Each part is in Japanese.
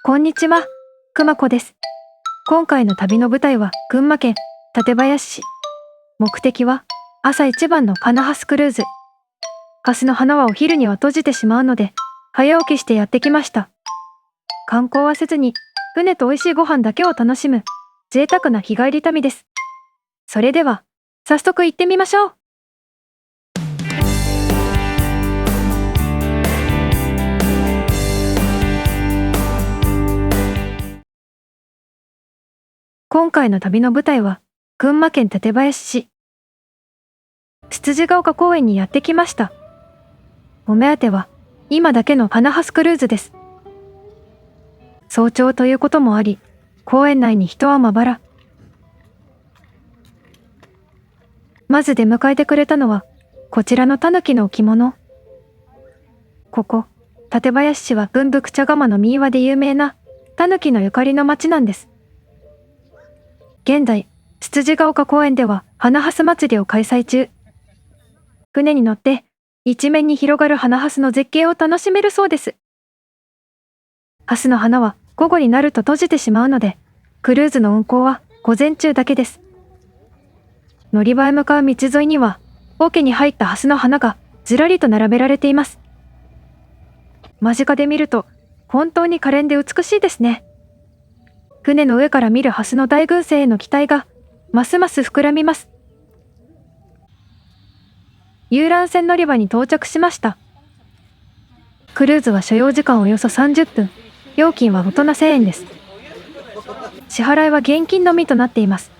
こんにちは、くまこです。今回の旅の舞台は群馬県館林市。目的は朝一番の花ハスクルーズ。ハスの花はお昼には閉じてしまうので、早起きしてやってきました。観光はせずに、船と美味しいご飯だけを楽しむ、贅沢な日帰り旅です。それでは、早速行ってみましょう。今回の旅の舞台は、群馬県館林市。つつじが丘公園にやってきました。お目当ては、今だけの花ハスクルーズです。早朝ということもあり、公園内に人はまばら。まず出迎えてくれたのは、こちらのタヌキの置物。ここ、館林市は文福茶釜の民話で有名な、タヌキのゆかりの町なんです。現在、つつじが丘公園では花ハス祭りを開催中。船に乗って、一面に広がる花ハスの絶景を楽しめるそうです。ハスの花は午後になると閉じてしまうので、クルーズの運航は午前中だけです。乗り場へ向かう道沿いには、桶に入ったハスの花がずらりと並べられています。間近で見ると、本当に可憐で美しいですね。船の上から見るハスの大群生への期待が、ますます膨らみます。遊覧船乗り場に到着しました。クルーズは所要時間およそ30分。料金は大人1000円です。支払いは現金のみとなっています。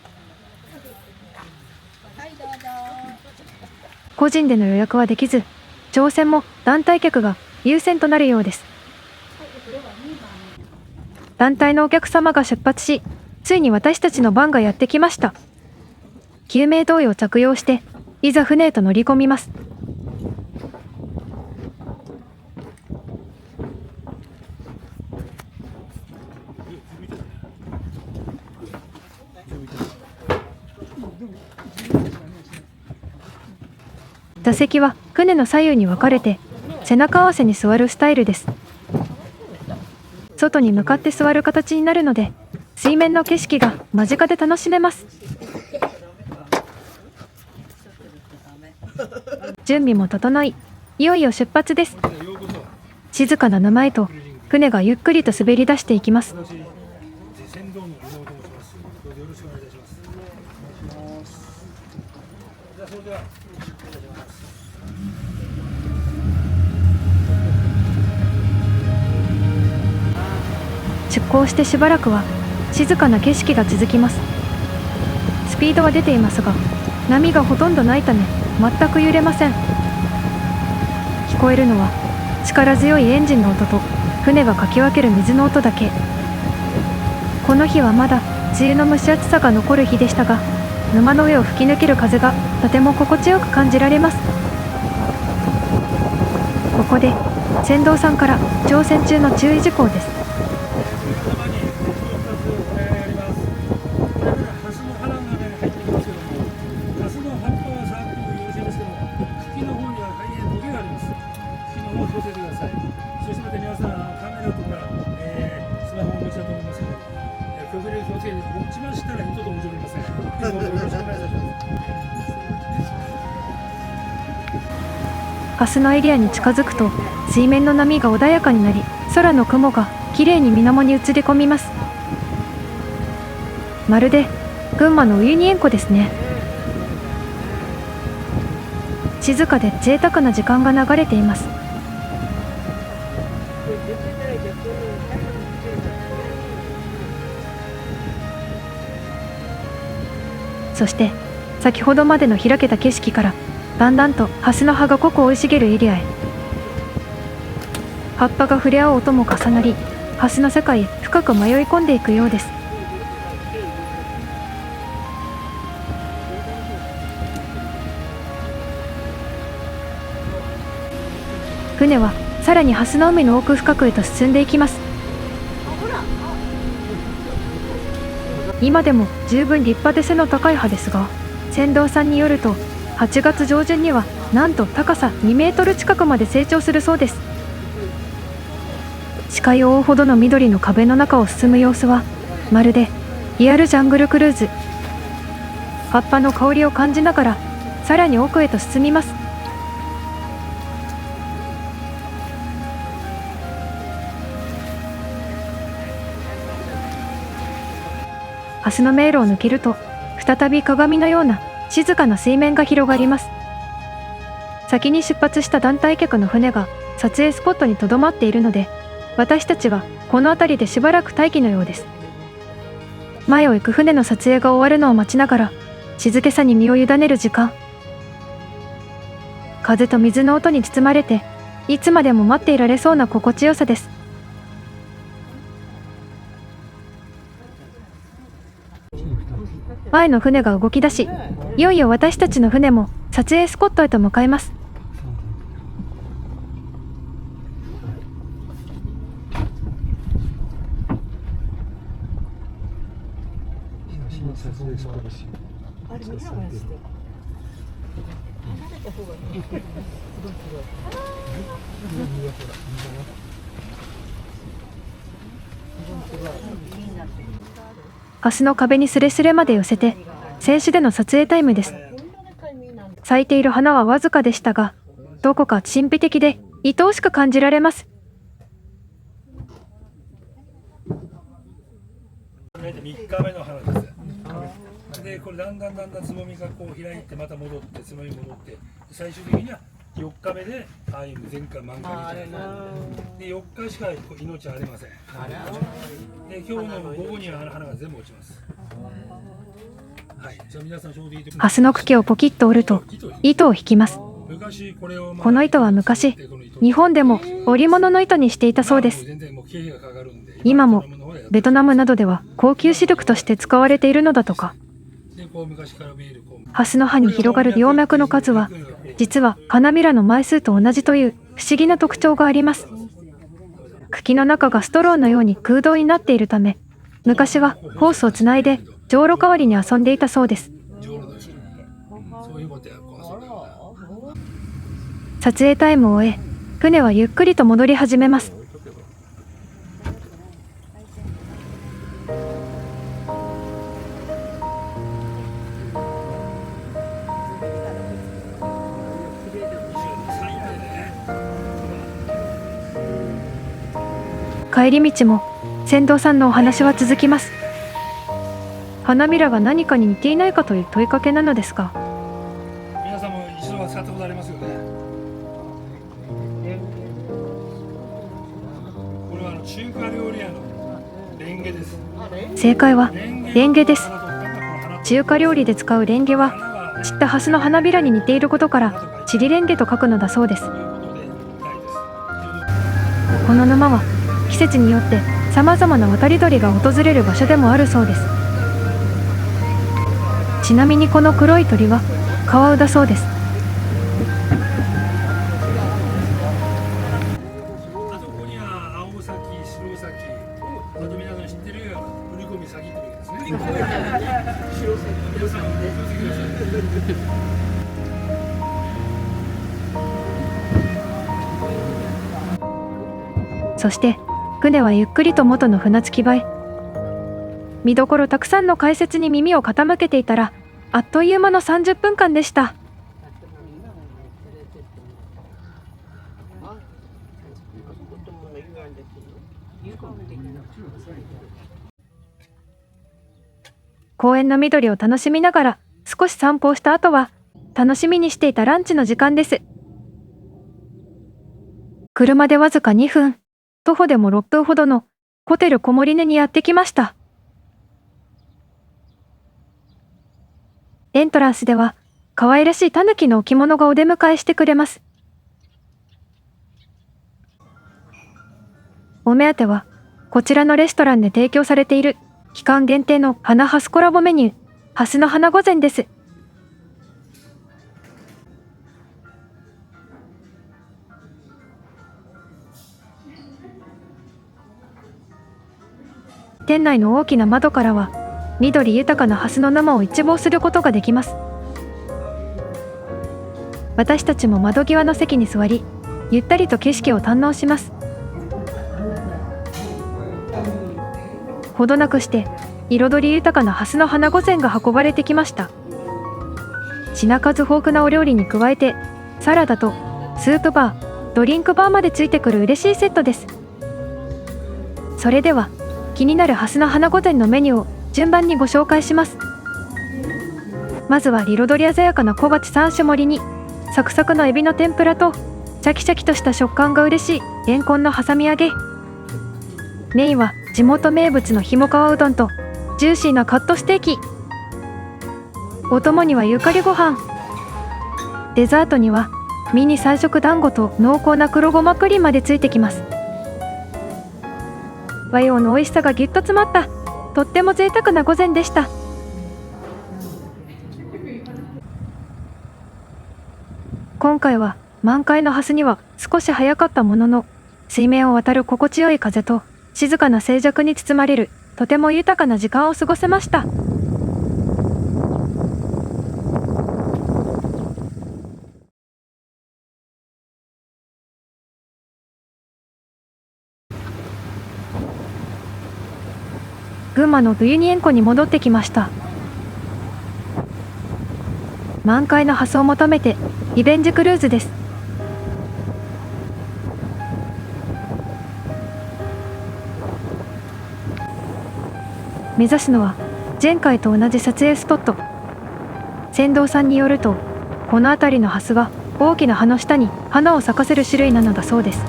個人での予約はできず、乗船も団体客が優先となるようです。団体のお客様が出発し、ついに私たちの番がやってきました。救命胴衣を着用して、いざ船へと乗り込みます。座席は船の左右に分かれて、背中合わせに座るスタイルです。外に向かって座る形になるので、水面の景色が間近で楽しめます。準備も整い、いよいよ出発です。静かな沼へと船がゆっくりと滑り出していきます。出港してしばらくは静かな景色が続きます。スピードは出ていますが、波がほとんどないため全く揺れません。聞こえるのは力強いエンジンの音と船がかき分ける水の音だけ。この日はまだ梅雨の蒸し暑さが残る日でしたが、沼の上を吹き抜ける風がとても心地よく感じられます。ここで船頭さんから乗船中の注意事項です。ハスのエリアに近づくと水面の波が穏やかになり、空の雲がきれいに水面に映り込みます。まるで群馬のウユニ塩湖ですね。静かで贅沢な時間が流れています。そして先ほどまでの開けた景色からだんだんとハスの葉が濃く生い茂るエリアへ。葉っぱが触れ合う音も重なり、ハスの世界へ深く迷い込んでいくようです。船はさらにハスの海の奥深くへと進んでいきます。今でも十分立派で背の高い葉ですが、船頭さんによると8月上旬にはなんと高さ2メートル近くまで成長するそうです。視界を覆うほどの緑の壁の中を進む様子はまるでリアルジャングルクルーズ。葉っぱの香りを感じながらさらに奥へと進みます。ハスの迷路を抜けると再び鏡のような静かな水面が広がります。先に出発した団体客の船が撮影スポットにとどまっているので、私たちはこの辺りでしばらく待機のようです。前を行く船の撮影が終わるのを待ちながら静けさに身を委ねる時間。風と水の音に包まれていつまでも待っていられそうな心地よさです。前の船が動き出し、いよいよ私たちの船も撮影スポットへと向かいます。ハスの壁にスレスレまで寄せて静止での撮影タイムです。咲いている花はわずかでしたが、どこか神秘的で愛おしく感じられます。3日目の花です。で、これだんだんつぼみがこう開いてまた戻ってつぼみ戻って最終的には4日目でああいう全開満開みたいな。で4日しか命ありません。で今日の午後には花が全部落ちます。はい。じゃあ皆さんちょうどいいところ。ハスの茎をポキッと折ると糸を引きます。この糸は昔日本でも織物の糸にしていたそうです。今もベトナムなどでは高級シルクとして使われているのだとか。ハスの葉に広がる葉脈の数は実は花びらの枚数と同じという不思議な特徴があります。茎の中がストローのように空洞になっているため、昔はホースをつないでじょうろ代わりに遊んでいたそうです。撮影タイムを終え、船はゆっくりと戻り始めます。帰り道も船頭さんのお話は続きます。花びらが何かに似ていないかという問いかけなのですが、皆さんも一度は使ったことありますよね。これは中華料理屋のレンゲです。正解はレンゲです。中華料理で使うレンゲは散ったハスの花びらに似ていることからチリレンゲと書くのだそうです。この沼は季節によって様々な渡り鳥が訪れる場所でもあるそうです。ちなみにこの黒い鳥はカワウだそうです。あそこには青崎、白崎、あと皆さん知ってる売り込み先っていうですね。白崎。皆さんお気をつけください。そして船はゆっくりと元の船着き場へ。見どころたくさんの解説に耳を傾けていたらあっという間の30分間でした。公園の緑を楽しみながら少し散歩をした後は楽しみにしていたランチの時間です。車でわずか2分、徒歩でも6分ほどのホテルコモリネにやってきました。エントランスでは可愛らしいタヌキの置物がお出迎えしてくれます。お目当てはこちらのレストランで提供されている期間限定の花ハスコラボメニュー、ハスの花御膳です。店内の大きな窓からは緑豊かなハスの沼を一望することができます。私たちも窓際の席に座り、ゆったりと景色を堪能します。ほどなくして彩り豊かなハスの花御膳が運ばれてきました。品数豊富なお料理に加えてサラダとスープバー、ドリンクバーまでついてくる嬉しいセットです。それでは気になるハスの花御膳のメニューを順番にご紹介します。まずは彩り鮮やかな小鉢3種盛りにサクサクのエビの天ぷらとシャキシャキとした食感が嬉しいレンコンの挟み揚げ。メインは地元名物のひもかわうどんとジューシーなカットステーキ。お供にはゆかりご飯。デザートにはミニ3色団子と濃厚な黒ごまプリンまでついてきます。和洋の美味しさがぎゅっと詰まったとっても贅沢な御膳でした。今回は満開のハスには少し早かったものの、水面を渡る心地よい風と静かな静寂に包まれるとても豊かな時間を過ごせました。群馬のドゥユニ塩湖に戻ってきました。満開のハスを求めてリベンジクルーズです。目指すのは前回と同じ撮影スポット。船頭さんによると、この辺りのハスは大きな葉の下に花を咲かせる種類なのだそうです。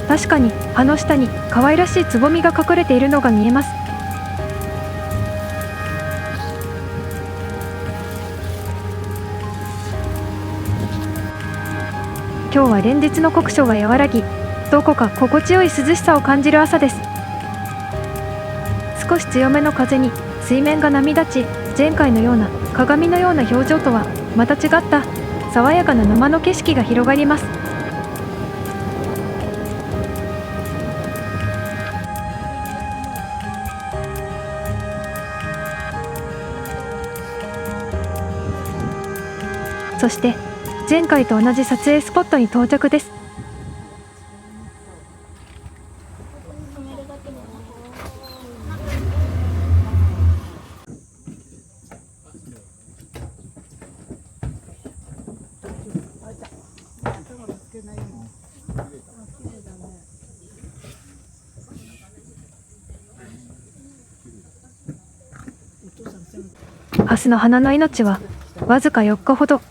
確かに葉の下に可愛らしいつぼみが隠れているのが見えます。今日は連日の酷暑が和らぎ、どこか心地よい涼しさを感じる朝です。少し強めの風に水面が波立ち、前回のような鏡のような表情とはまた違った爽やかな沼の景色が広がります。そして前回と同じ撮影スポットに到着です。ハスの花の命はわずか4日ほど。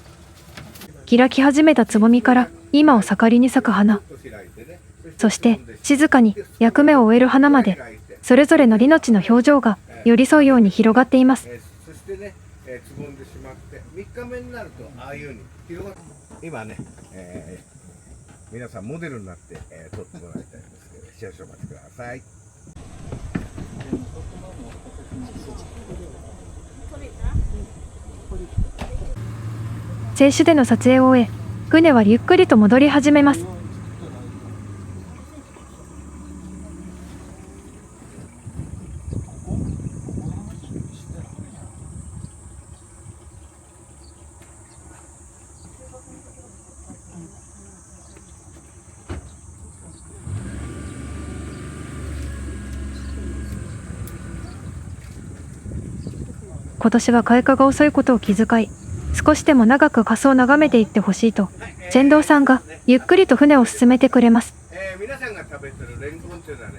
開き始めたつぼみから今を盛りに咲く花、そして静かに役目を終える花まで、それぞれの命の表情が寄り添うように広がっています。そしてね、つぼんでしまって3日目になるとああいう風に広がって、今ね、皆さんモデルになって、撮ってもらいたいんですけど、少々お待ちください。静止での撮影を終え、船はゆっくりと戻り始めます。今年は開花が遅いことを気遣い、少しでも長くハスを眺めていってほしいと、船頭さんがゆっくりと船を進めてくれます。皆さんが食べてるレンコンっていうのはね、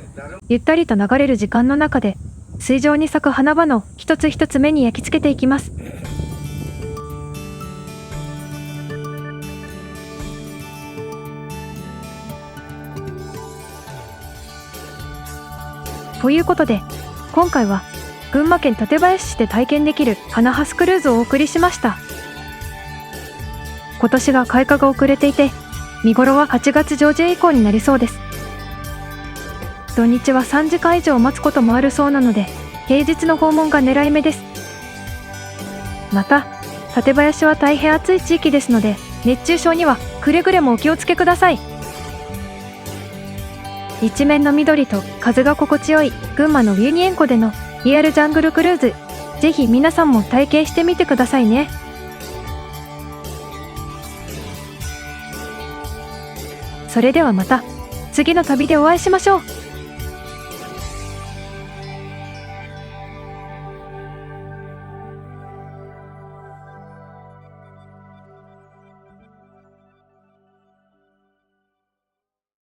ゆったりと流れる時間の中で、水上に咲く花々を一つ一つ目に焼き付けていきます。ということで、今回は群馬県館林市で体験できる花ハスクルーズをお送りしました。今年が開花が遅れていて、見頃は8月上旬以降になりそうです。土日は3時間以上待つこともあるそうなので、平日の訪問が狙い目です。また、館林は大変暑い地域ですので、熱中症にはくれぐれもお気をつけください。一面の緑と風が心地よい群馬のウユニ塩湖でのリアルジャングルクルーズ、ぜひ皆さんも体験してみてくださいね。それではまた次の旅でお会いしましょう。